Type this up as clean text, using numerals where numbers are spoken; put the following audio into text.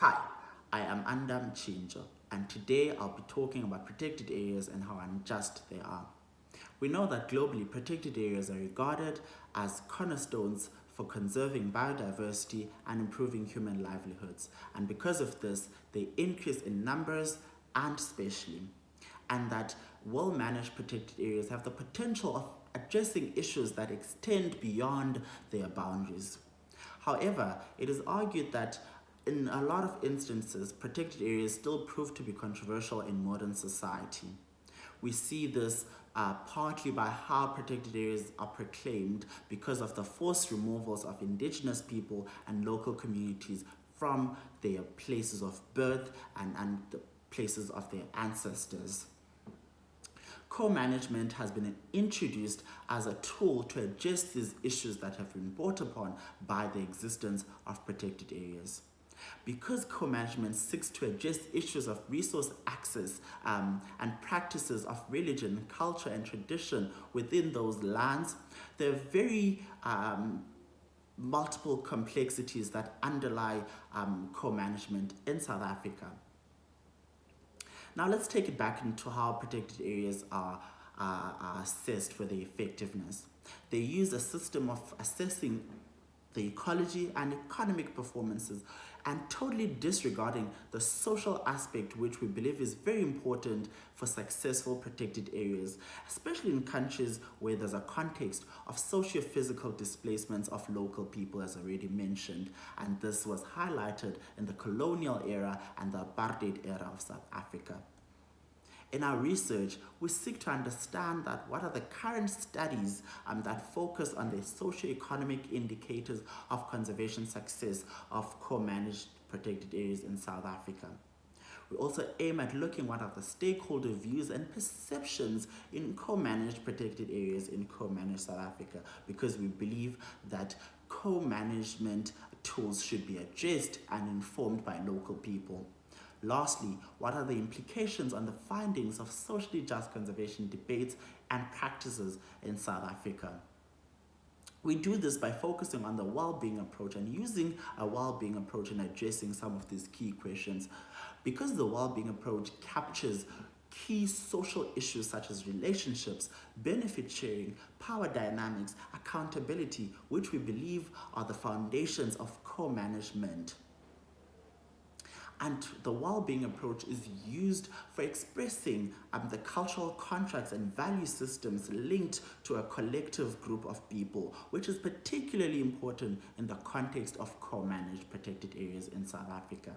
Hi, I am Mtshintsho, and today I'll be talking about protected areas and how unjust they are. We know that globally protected areas are regarded as cornerstones for conserving biodiversity and improving human livelihoods, and because of this, they increase in numbers and spatially, and that well-managed protected areas have the potential of addressing issues that extend beyond their boundaries. However, it is argued that in a lot of instances, protected areas still prove to be controversial in modern society. We see this partly by how protected areas are proclaimed because of the forced removals of indigenous people and local communities from their places of birth and the places of their ancestors. Co-management has been introduced as a tool to address these issues that have been brought upon by the existence of protected areas. Because co-management seeks to address issues of resource access and practices of religion, culture, and tradition within those lands, there are very multiple complexities that underlie co-management in South Africa. Now let's take it back into how protected areas are assessed for their effectiveness. They use a system of assessing the ecology and economic performances and totally disregarding the social aspect, which we believe is very important for successful protected areas, especially in countries where there's a context of socio-physical displacements of local people, as already mentioned, and this was highlighted in the colonial era and the apartheid era of South Africa. In our research, we seek to understand that what are the current studies that focus on the socio-economic indicators of conservation success of co-managed protected areas in South Africa. We also aim at looking what are the stakeholder views and perceptions in co-managed protected areas in co-managed South Africa, because we believe that co-management tools should be addressed and informed by local people. Lastly, what are the implications on the findings of socially just conservation debates and practices in South Africa? We do this by focusing on the well-being approach and using a well-being approach in addressing some of these key questions. Because the well-being approach captures key social issues such as relationships, benefit sharing, power dynamics, accountability, which we believe are the foundations of co-management. And the well-being approach is used for expressing the cultural contracts and value systems linked to a collective group of people, which is particularly important in the context of co-managed protected areas in South Africa.